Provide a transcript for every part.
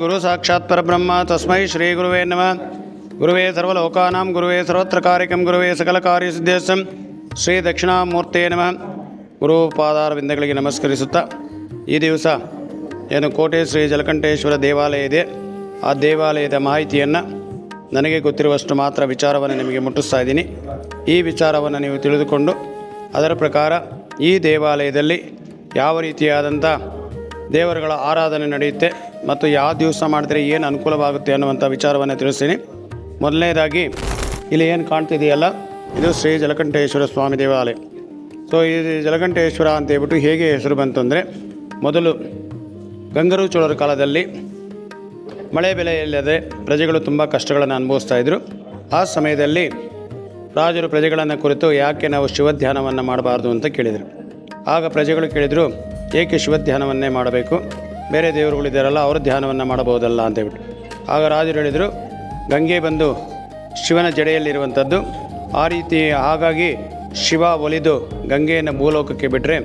ಗುರು ಸಾಕ್ಷಾತ್ ಪರಬ್ರಹ್ಮ ತಸ್ಮೈ ಶ್ರೀ ಗುರುವೇ ನಮಃ. ಗುರುವೇ ಸರ್ವಲೋಕಾನಾಂ ಗುರುವೇ ಸರ್ವತ್ರ ಕಾರ್ಯಕಂ ಗುರುವೇ ಸಕಲ ಕಾರ್ಯಸಿದ್ಧೇಶಂ ಶ್ರೀ ದಕ್ಷಿಣಾಮೂರ್ತೇ ನಮಃ. ಗುರು ಪಾದಾರವಿಂದಗಳಿಗೆ ನಮಸ್ಕರಿಸುತ್ತಾ ಈ ದಿವಸ ಏನು ಕೋಟೆ ಶ್ರೀ ಜಲಕಂಠೇಶ್ವರ ದೇವಾಲಯ ಇದೆ, ಆ ದೇವಾಲಯದ ಮಾಹಿತಿಯನ್ನು ನನಗೆ ಗೊತ್ತಿರುವಷ್ಟು ಮಾತ್ರ ವಿಚಾರವನ್ನು ನಿಮಗೆ ಮುಟ್ಟಿಸ್ತಾ ಇದ್ದೀನಿ. ಈ ವಿಚಾರವನ್ನು ನೀವು ತಿಳಿದುಕೊಂಡು ಅದರ ಪ್ರಕಾರ ಈ ದೇವಾಲಯದಲ್ಲಿ ಯಾವ ರೀತಿಯಾದಂಥ ದೇವರುಗಳ ಆರಾಧನೆ ನಡೆಯುತ್ತೆ ಮತ್ತು ಯಾವ ದಿವಸ ಮಾಡಿದ್ರೆ ಏನು ಅನುಕೂಲವಾಗುತ್ತೆ ಅನ್ನುವಂಥ ವಿಚಾರವನ್ನು ತಿಳಿಸ್ತೀನಿ. ಮೊದಲನೇದಾಗಿ ಇಲ್ಲಿ ಏನು ಕಾಣ್ತಿದೆಯಲ್ಲ, ಇದು ಶ್ರೀ ಜಲಕಂಠೇಶ್ವರ ಸ್ವಾಮಿ ದೇವಾಲಯ. ಸೊ ಈ ಜಲಕಂಠೇಶ್ವರ ಅಂತ ಹೇಳ್ಬಿಟ್ಟು ಹೇಗೆ ಹೆಸರು ಬಂತು ಅಂದರೆ, ಮೊದಲು ಗಂಗರು ಚೋಳರ ಕಾಲದಲ್ಲಿ ಮಳೆ ಬೆಲೆ ಇಲ್ಲದೆ ಪ್ರಜೆಗಳು ತುಂಬ ಕಷ್ಟಗಳನ್ನು ಅನುಭವಿಸ್ತಾಯಿದ್ರು. ಆ ಸಮಯದಲ್ಲಿ ರಾಜರು ಪ್ರಜೆಗಳನ್ನು ಕುರಿತು ಯಾಕೆ ನಾವು ಶಿವಧ್ಯಾನವನ್ನು ಮಾಡಬಾರ್ದು ಅಂತ ಕೇಳಿದರು. ಆಗ ಪ್ರಜೆಗಳು ಕೇಳಿದರು, ಏಕೆ ಶಿವಧ್ಯಾನವನ್ನೇ ಮಾಡಬೇಕು, ಬೇರೆ ದೇವರುಗಳಿದ್ದಾರಲ್ಲ ಅವರ ಧ್ಯಾನವನ್ನು ಮಾಡಬಹುದಲ್ಲ ಅಂತೇಳ್ಬಿಟ್ಟು. ಆಗ ರಾಜರು ಹೇಳಿದರು, ಗಂಗೆ ಬಂದು ಶಿವನ ಜಡೆಯಲ್ಲಿರುವಂಥದ್ದು, ಆ ರೀತಿ ಹಾಗಾಗಿ ಶಿವ ಒಲಿದು ಗಂಗೆಯನ್ನು ಭೂಲೋಕಕ್ಕೆ ಬಿಟ್ಟರೆ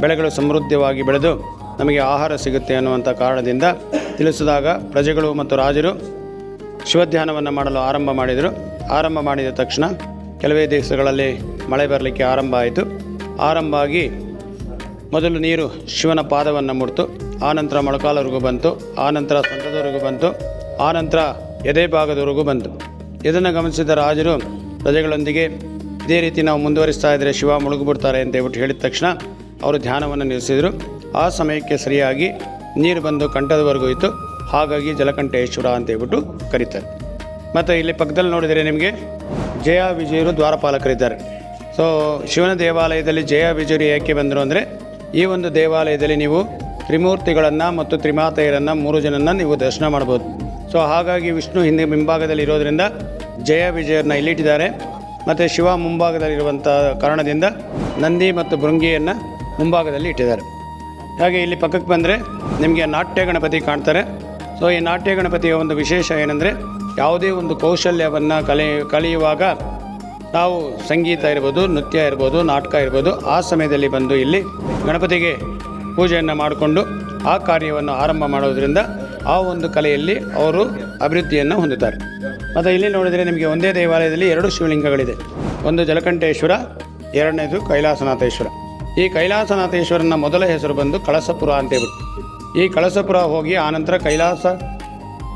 ಬೆಳೆಗಳು ಸಮೃದ್ಧವಾಗಿ ಬೆಳೆದು ನಮಗೆ ಆಹಾರ ಸಿಗುತ್ತೆ ಅನ್ನುವಂಥ ಕಾರಣದಿಂದ ತಿಳಿಸಿದಾಗ ಪ್ರಜೆಗಳು ಮತ್ತು ರಾಜರು ಶಿವಧ್ಯಾನವನ್ನು ಮಾಡಲು ಆರಂಭ ಮಾಡಿದರು. ಆರಂಭ ಮಾಡಿದ ತಕ್ಷಣ ಕೆಲವೇ ದಿವಸಗಳಲ್ಲಿ ಮಳೆ ಬರಲಿಕ್ಕೆ ಆರಂಭ ಆಯಿತು. ಆರಂಭ ಆಗಿ ಮೊದಲು ನೀರು ಶಿವನ ಪಾದವನ್ನು ಮುಡ್ತು, ಆನಂತರ ಮೊಳಕಾಲವರೆಗೂ ಬಂತು, ಆನಂತರ ಸೊಂಟದವರೆಗೂ ಬಂತು, ಆನಂತರ ಎದೆ ಭಾಗದವರೆಗೂ ಬಂತು. ಇದನ್ನು ಗಮನಿಸಿದ ರಾಜರು ಪ್ರಜೆಗಳೊಂದಿಗೆ ಇದೇ ರೀತಿ ನಾವು ಮುಂದುವರಿಸ್ತಾ ಇದ್ದರೆ ಶಿವ ಮುಳುಗಿಬಿಡ್ತಾರೆ ಅಂತ ಹೇಳ್ಬಿಟ್ಟು ಹೇಳಿದ ತಕ್ಷಣ ಅವರು ಧ್ಯಾನವನ್ನು ನಿಲ್ಲಿಸಿದರು. ಆ ಸಮಯಕ್ಕೆ ಸರಿಯಾಗಿ ನೀರು ಬಂದು ಕಂಠದವರೆಗೂ ಇತ್ತು, ಹಾಗಾಗಿ ಜಲಕಂಠೇಶ್ವರ ಅಂತ ಹೇಳ್ಬಿಟ್ಟು ಕರೀತಾರೆ. ಮತ್ತು ಇಲ್ಲಿ ಪಕ್ಕದಲ್ಲಿ ನೋಡಿದರೆ ನಿಮಗೆ ಜಯ ವಿಜಯರು ದ್ವಾರಪಾಲಕರಿದ್ದಾರೆ. ಸೊ ಶಿವನ ದೇವಾಲಯದಲ್ಲಿ ಜಯ ವಿಜಯರು ಏಕೆ ಬಂದರು ಅಂದರೆ, ಈ ಒಂದು ದೇವಾಲಯದಲ್ಲಿ ನೀವು ತ್ರಿಮೂರ್ತಿಗಳನ್ನು ಮತ್ತು ತ್ರಿಮಾತೆಯರನ್ನು 3 ಜನನ್ನು ನೀವು ದರ್ಶನ ಮಾಡ್ಬೋದು. ಸೊ ಹಾಗಾಗಿ ವಿಷ್ಣು ಹಿಂದೆ ಮುಂಭಾಗದಲ್ಲಿ ಇರೋದರಿಂದ ಜಯ ವಿಜಯರನ್ನ ಇಲ್ಲಿಟ್ಟಿದ್ದಾರೆ. ಮತ್ತು ಶಿವ ಮುಂಭಾಗದಲ್ಲಿರುವಂಥ ಕಾರಣದಿಂದ ನಂದಿ ಮತ್ತು ಭೃಂಗಿಯನ್ನು ಮುಂಭಾಗದಲ್ಲಿ ಇಟ್ಟಿದ್ದಾರೆ. ಹಾಗೆ ಇಲ್ಲಿ ಪಕ್ಕಕ್ಕೆ ಬಂದರೆ ನಿಮಗೆ ನಾಟ್ಯ ಗಣಪತಿ ಕಾಣ್ತಾರೆ. ಸೊ ಈ ನಾಟ್ಯ ಗಣಪತಿಯ ಒಂದು ವಿಶೇಷ ಏನಂದರೆ, ಯಾವುದೇ ಒಂದು ಕೌಶಲ್ಯವನ್ನು ಕಲಿಯುವಾಗ ನಾವು ಸಂಗೀತ ಇರ್ಬೋದು, ನೃತ್ಯ ಇರ್ಬೋದು, ನಾಟಕ ಇರ್ಬೋದು, ಆ ಸಮಯದಲ್ಲಿ ಬಂದು ಇಲ್ಲಿ ಗಣಪತಿಗೆ ಪೂಜೆಯನ್ನು ಮಾಡಿಕೊಂಡು ಆ ಕಾರ್ಯವನ್ನು ಆರಂಭ ಮಾಡೋದರಿಂದ ಆ ಒಂದು ಕಲೆಯಲ್ಲಿ ಅವರು ಅಭಿವೃದ್ಧಿಯನ್ನು ಹೊಂದುತ್ತಾರೆ. ಮತ್ತು ಇಲ್ಲಿ ನೋಡಿದರೆ ನಿಮಗೆ ಒಂದೇ ದೇವಾಲಯದಲ್ಲಿ 2 ಶಿವಲಿಂಗಗಳಿದೆ. ಒಂದು ಜಲಕಂಠೇಶ್ವರ, ಎರಡನೇದು ಕೈಲಾಸನಾಥೇಶ್ವರ. ಈ ಕೈಲಾಸನಾಥೇಶ್ವರನ ಮೊದಲ ಹೆಸರು ಬಂದು ಕಳಸಪುರ ಅಂತೇಳ್ಬಿಟ್ಟು, ಈ ಕಳಸಪುರ ಹೋಗಿ ಆನಂತರ ಕೈಲಾಸ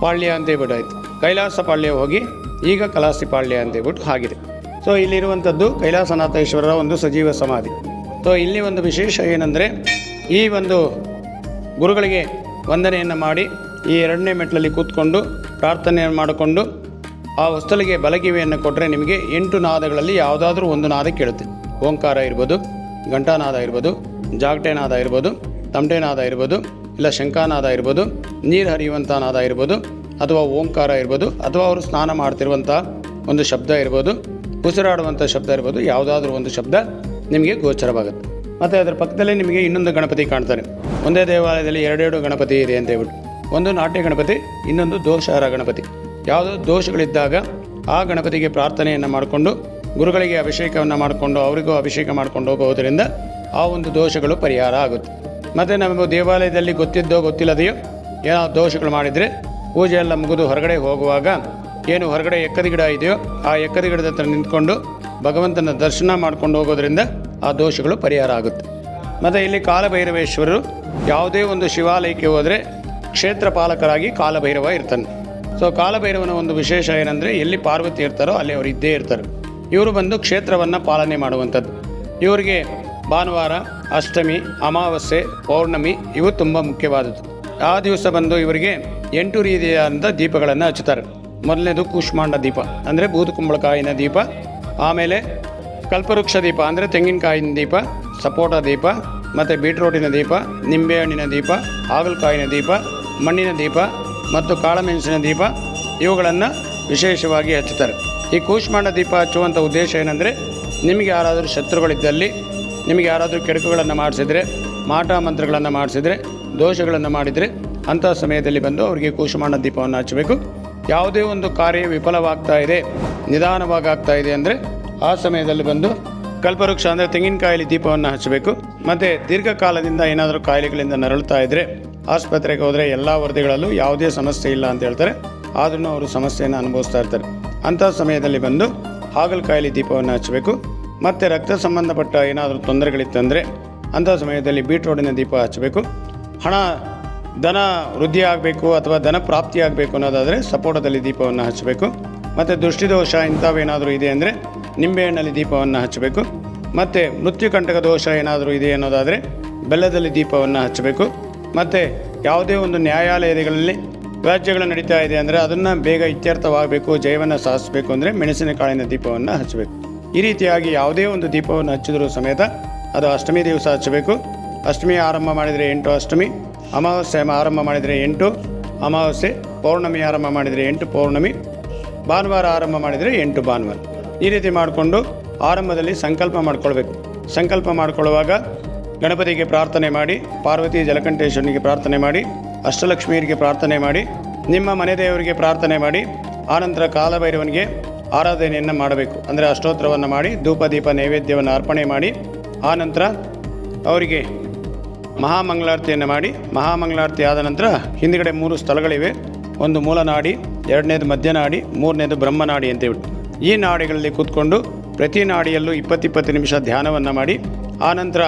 ಪಾಳ್ಯ ಅಂತೇಳ್ಬಿಟ್ಟು ಆಯಿತು. ಕೈಲಾಸ ಪಾಳ್ಯ ಹೋಗಿ ಈಗ ಕಲಾಸಿ ಪಾಳ್ಯ ಅಂತೇಳ್ಬಿಟ್ಟು ಆಗಿದೆ. ಸೊ ಇಲ್ಲಿರುವಂಥದ್ದು ಕೈಲಾಸನಾಥೇಶ್ವರರ ಒಂದು ಸಜೀವ ಸಮಾಧಿ. ಸೊ ಇಲ್ಲಿ ಒಂದು ವಿಶೇಷ ಏನಂದರೆ, ಈ ಒಂದು ಗುರುಗಳಿಗೆ ವಂದನೆಯನ್ನು ಮಾಡಿ ಈ 2ನೇ ಮೆಟ್ಲಲ್ಲಿ ಕೂತ್ಕೊಂಡು ಪ್ರಾರ್ಥನೆಯನ್ನು ಮಾಡಿಕೊಂಡು ಆ ಹೊಸ್ತಲಿಗೆ ಬಲಗಿವೆಯನ್ನು ಕೊಟ್ಟರೆ ನಿಮಗೆ 8 ನಾದಗಳಲ್ಲಿ ಯಾವುದಾದ್ರೂ ಒಂದು ನಾದ ಕೇಳುತ್ತೆ. ಓಂಕಾರ ಇರ್ಬೋದು, ಘಂಟಾನಾದ ಇರ್ಬೋದು, ಜಾಗಟೆನಾದ ಇರ್ಬೋದು, ತಮಟೆನಾದ ಇರ್ಬೋದು, ಇಲ್ಲ ಶಂಖಾನಾದ ಇರ್ಬೋದು, ನೀರು ಹರಿಯುವಂಥ ನಾದ ಇರ್ಬೋದು, ಅಥವಾ ಓಂಕಾರ ಇರ್ಬೋದು, ಅಥವಾ ಅವರು ಸ್ನಾನ ಮಾಡ್ತಿರುವಂಥ ಒಂದು ಶಬ್ದ ಇರ್ಬೋದು, ಉಸಿರಾಡುವಂಥ ಶಬ್ದ ಇರ್ಬೋದು, ಯಾವುದಾದ್ರೂ ಒಂದು ಶಬ್ದ ನಿಮಗೆ ಗೋಚರವಾಗುತ್ತೆ. ಮತ್ತು ಅದರ ಪಕ್ಕದಲ್ಲೇ ನಿಮಗೆ ಇನ್ನೊಂದು ಗಣಪತಿ ಕಾಣ್ತಾರೆ. ಒಂದೇ ದೇವಾಲಯದಲ್ಲಿ 2 ಗಣಪತಿ ಇದೆ ಅಂತ ಹೇಳ್ಬಿಟ್ಟು, ಒಂದು ನಾಟ್ಯ ಗಣಪತಿ, ಇನ್ನೊಂದು ದೋಷಹರ ಗಣಪತಿ. ಯಾವುದೋ ದೋಷಗಳಿದ್ದಾಗ ಆ ಗಣಪತಿಗೆ ಪ್ರಾರ್ಥನೆಯನ್ನು ಮಾಡಿಕೊಂಡು ಗುರುಗಳಿಗೆ ಅಭಿಷೇಕವನ್ನು ಮಾಡಿಕೊಂಡು ಅವರಿಗೂ ಅಭಿಷೇಕ ಮಾಡ್ಕೊಂಡು ಹೋಗೋದರಿಂದ ಆ ಒಂದು ದೋಷಗಳು ಪರಿಹಾರ ಆಗುತ್ತೆ. ಮತ್ತು ನಮ್ಮ ದೇವಾಲಯದಲ್ಲಿ ಗೊತ್ತಿದ್ದೋ ಗೊತ್ತಿಲ್ಲದೆಯೋ ಏನೋ ದೋಷಗಳು ಮಾಡಿದರೆ ಪೂಜೆ ಎಲ್ಲ ಮುಗಿದು ಹೊರಗಡೆ ಹೋಗುವಾಗ ಏನು ಹೊರಗಡೆ ಎಕ್ಕದ ಗಿಡ ಇದೆಯೋ ಆ ಎಕ್ಕದ ಗಿಡದ ಹತ್ರ ನಿಂತ್ಕೊಂಡು ಭಗವಂತನ ದರ್ಶನ ಮಾಡ್ಕೊಂಡು ಹೋಗೋದ್ರಿಂದ ಆ ದೋಷಗಳು ಪರಿಹಾರ ಆಗುತ್ತೆ. ಮತ್ತು ಇಲ್ಲಿ ಕಾಲಭೈರವೇಶ್ವರರು ಯಾವುದೇ ಒಂದು ಶಿವಾಲಯಕ್ಕೆ ಹೋದರೆ ಕ್ಷೇತ್ರ ಪಾಲಕರಾಗಿ ಕಾಲಭೈರವ ಇರ್ತಾನೆ. ಸೊ ಕಾಲಭೈರವನ ಒಂದು ವಿಶೇಷ ಏನಂದರೆ, ಎಲ್ಲಿ ಪಾರ್ವತಿ ಇರ್ತಾರೋ ಅಲ್ಲಿ ಅವರು ಇದ್ದೇ ಇರ್ತಾರೆ. ಇವರು ಬಂದು ಕ್ಷೇತ್ರವನ್ನು ಪಾಲನೆ ಮಾಡುವಂಥದ್ದು. ಇವರಿಗೆ ಭಾನುವಾರ, ಅಷ್ಟಮಿ, ಅಮಾವಾಸ್ಯೆ, ಪೌರ್ಣಮಿ ಇವು ತುಂಬ ಮುಖ್ಯವಾದದ್ದು. ಆ ದಿವಸ ಬಂದು ಇವರಿಗೆ 8 ರೀತಿಯಾದಂಥ ದೀಪಗಳನ್ನು ಹಚ್ಚುತ್ತಾರೆ. ಮೊದಲನೇದು ಕೂಷ್ಮಾಂಡ ದೀಪ ಅಂದರೆ ಬೂದುಕುಂಬಳಕಾಯಿನ ದೀಪ, ಆಮೇಲೆ ಕಲ್ಪವೃಕ್ಷ ದೀಪ ಅಂದರೆ ತೆಂಗಿನಕಾಯಿನ ದೀಪ, ಸಪೋಟ ದೀಪ, ಮತ್ತು ಬೀಟ್ರೋಟಿನ ದೀಪ, ನಿಂಬೆಹಣ್ಣಿನ ದೀಪ, ಹಾಗಲಕಾಯಿನ ದೀಪ, ಮಣ್ಣಿನ ದೀಪ ಮತ್ತು ಕಾಳುಮೆಣಸಿನ ದೀಪ ಇವುಗಳನ್ನು ವಿಶೇಷವಾಗಿ ಹಚ್ಚುತ್ತಾರೆ. ಈ ಕೂಷ್ಮಾಂಡ ದೀಪ ಹಚ್ಚುವಂಥ ಉದ್ದೇಶ ಏನಂದರೆ, ನಿಮಗೆ ಯಾರಾದರೂ ಶತ್ರುಗಳಿದ್ದಲ್ಲಿ, ನಿಮಗೆ ಯಾರಾದರೂ ಕೆಡುಕುಗಳನ್ನು ಮಾಡಿಸಿದರೆ, ಮಾಟ ಮಂತ್ರಗಳನ್ನು ಮಾಡಿಸಿದರೆ, ದೋಷಗಳನ್ನು ಮಾಡಿದರೆ ಅಂಥ ಸಮಯದಲ್ಲಿ ಬಂದು ಅವರಿಗೆ ಕೂಷ್ಮಾಂಡ ದೀಪವನ್ನು ಹಚ್ಚಬೇಕು. ಯಾವುದೇ ಒಂದು ಕಾರ್ಯ ವಿಫಲವಾಗ್ತಾ ಇದೆ, ನಿಧಾನವಾಗಿ ಆಗ್ತಾ ಇದೆ ಅಂದರೆ ಆ ಸಮಯದಲ್ಲಿ ಬಂದು ಕಲ್ಪವೃಕ್ಷ ಅಂದರೆ ತೆಂಗಿನಕಾಯಲ್ಲಿ ದೀಪವನ್ನು ಹಚ್ಚಬೇಕು. ಮತ್ತು ದೀರ್ಘಕಾಲದಿಂದ ಏನಾದರೂ ಕಾಯಿಲೆಗಳಿಂದ ನರಳುತ್ತಾ ಇದ್ದರೆ ಆಸ್ಪತ್ರೆಗೆ ಹೋದರೆ ಎಲ್ಲ ವರದಿಗಳಲ್ಲೂ ಯಾವುದೇ ಸಮಸ್ಯೆ ಇಲ್ಲ ಅಂತ ಹೇಳ್ತಾರೆ, ಆದ್ರೂ ಅವರು ಸಮಸ್ಯೆಯನ್ನು ಅನುಭವಿಸ್ತಾ ಇರ್ತಾರೆ. ಅಂಥ ಸಮಯದಲ್ಲಿ ಬಂದು ಹಾಗಲಕಾಯಲ್ಲಿ ದೀಪವನ್ನು ಹಚ್ಚಬೇಕು. ಮತ್ತು ರಕ್ತ ಸಂಬಂಧಪಟ್ಟ ಏನಾದರೂ ತೊಂದರೆಗಳಿತ್ತಂದರೆ ಅಂಥ ಸಮಯದಲ್ಲಿ ಬೀಟ್ರೋಡಿನ ದೀಪ ಹಚ್ಚಬೇಕು. ಧನ ವೃದ್ಧಿ ಆಗಬೇಕು ಅಥವಾ ಧನ ಪ್ರಾಪ್ತಿ ಆಗಬೇಕು ಅನ್ನೋದಾದರೆ ಸಪೋಟದಲ್ಲಿ ದೀಪವನ್ನು ಹಚ್ಚಬೇಕು. ಮತ್ತು ದೃಷ್ಟಿದೋಷ ಇಂಥವೇನಾದರೂ ಇದೆ ಅಂದರೆ ನಿಂಬೆಹಣ್ಣಲ್ಲಿ ದೀಪವನ್ನು ಹಚ್ಚಬೇಕು. ಮತ್ತು ಮೃತ್ಯುಕಂಟಕ ದೋಷ ಏನಾದರೂ ಇದೆ ಅನ್ನೋದಾದರೆ ಬೆಲ್ಲದಲ್ಲಿ ದೀಪವನ್ನು ಹಚ್ಚಬೇಕು. ಮತ್ತು ಯಾವುದೇ ಒಂದು ನ್ಯಾಯಾಲಯಗಳಲ್ಲಿ ವ್ಯಾಜ್ಯಗಳು ನಡೀತಾ ಇದೆ ಅಂದರೆ ಅದನ್ನು ಬೇಗ ಇತ್ಯರ್ಥವಾಗಬೇಕು, ಜಯವನ್ನು ಸಾಧಿಸಬೇಕು ಅಂದರೆ ಮೆಣಸಿನಕಾಳಿನ ದೀಪವನ್ನು ಹಚ್ಚಬೇಕು. ಈ ರೀತಿಯಾಗಿ ಯಾವುದೇ ಒಂದು ದೀಪವನ್ನು ಹಚ್ಚಿದರೂ ಸಮೇತ ಅದು ಅಷ್ಟಮಿ ದಿವಸ ಹಚ್ಚಬೇಕು. ಅಷ್ಟಮಿ ಆರಂಭ ಮಾಡಿದರೆ 8 ಅಷ್ಟಮಿ, ಅಮಾವಾಸ್ಯೆ ಆರಂಭ ಮಾಡಿದರೆ 8 ಅಮಾವಾಸ್ಯೆ, ಪೌರ್ಣಮಿ ಆರಂಭ ಮಾಡಿದರೆ 8 ಪೌರ್ಣಮಿ, ಭಾನುವಾರ ಆರಂಭ ಮಾಡಿದರೆ 8 ಭಾನುವಾರ. ಈ ರೀತಿ ಮಾಡಿಕೊಂಡು ಆರಂಭದಲ್ಲಿ ಸಂಕಲ್ಪ ಮಾಡಿಕೊಳ್ಬೇಕು. ಸಂಕಲ್ಪ ಮಾಡಿಕೊಳ್ಳುವಾಗ ಗಣಪತಿಗೆ ಪ್ರಾರ್ಥನೆ ಮಾಡಿ, ಪಾರ್ವತಿ ಜಲಕಂಠೇಶ್ವರನಿಗೆ ಪ್ರಾರ್ಥನೆ ಮಾಡಿ, ಅಷ್ಟಲಕ್ಷ್ಮಿಯರಿಗೆ ಪ್ರಾರ್ಥನೆ ಮಾಡಿ, ನಿಮ್ಮ ಮನೆ ದೇವರಿಗೆ ಪ್ರಾರ್ಥನೆ ಮಾಡಿ, ಆನಂತರ ಕಾಲಭೈರವನಿಗೆ ಆರಾಧನೆಯನ್ನು ಮಾಡಬೇಕು. ಅಂದರೆ ಅಷ್ಟೋತ್ತರವನ್ನು ಮಾಡಿ ಧೂಪ ದೀಪ ನೈವೇದ್ಯವನ್ನು ಅರ್ಪಣೆ ಮಾಡಿ, ಆನಂತರ ಅವರಿಗೆ ಮಹಾಮಂಗಳಾರತಿಯನ್ನು ಮಾಡಿ, ಮಹಾಮಂಗಳಾರತಿ ಆದ ನಂತರ ಹಿಂದುಗಡೆ 3 ಸ್ಥಳಗಳಿವೆ. ಒಂದು ಮೂಲನಾಡಿ, 2ನೇದು ಮಧ್ಯನಾಡಿ, 3ನೇದು ಬ್ರಹ್ಮನಾಡಿ ಅಂತೇಳ್ಬಿಟ್ಟು ಈ ನಾಡಿಗಳಲ್ಲಿ ಕೂತ್ಕೊಂಡು ಪ್ರತಿ ನಾಡಿಯಲ್ಲೂ 20-20 ನಿಮಿಷ ಧ್ಯಾನವನ್ನು ಮಾಡಿ, ಆನಂತರ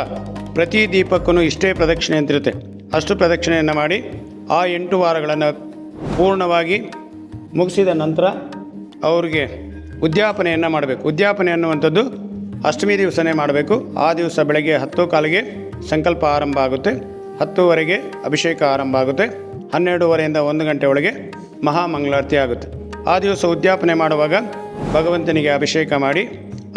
ಪ್ರತಿ ದೀಪಕ್ಕೂ ಇಷ್ಟೇ ಪ್ರದಕ್ಷಿಣೆ ಅಂತಿರುತ್ತೆ, ಅಷ್ಟು ಪ್ರದಕ್ಷಿಣೆಯನ್ನು ಮಾಡಿ ಆ 8 ವಾರಗಳನ್ನು ಪೂರ್ಣವಾಗಿ ಮುಗಿಸಿದ ನಂತರ ಅವರಿಗೆ ಉದ್ಯಾಪನೆಯನ್ನು ಮಾಡಬೇಕು. ಉದ್ಯಾಪನೆ ಅನ್ನುವಂಥದ್ದು ಅಷ್ಟಮಿ ದಿವಸನೇ ಮಾಡಬೇಕು. ಆ ದಿವಸ ಬೆಳಗ್ಗೆ 10:15ಗೆ ಸಂಕಲ್ಪ ಆರಂಭ ಆಗುತ್ತೆ, 10:00ವರೆಗೆ ಅಭಿಷೇಕ ಆರಂಭ ಆಗುತ್ತೆ, 12:30ಯಿಂದ 1 ಗಂಟೆ ಒಳಗೆ ಮಹಾಮಂಗಳಾರತಿ ಆಗುತ್ತೆ. ಆ ದಿವಸ ಉದ್ಯಾಪನೆ ಮಾಡುವಾಗ ಭಗವಂತನಿಗೆ ಅಭಿಷೇಕ ಮಾಡಿ,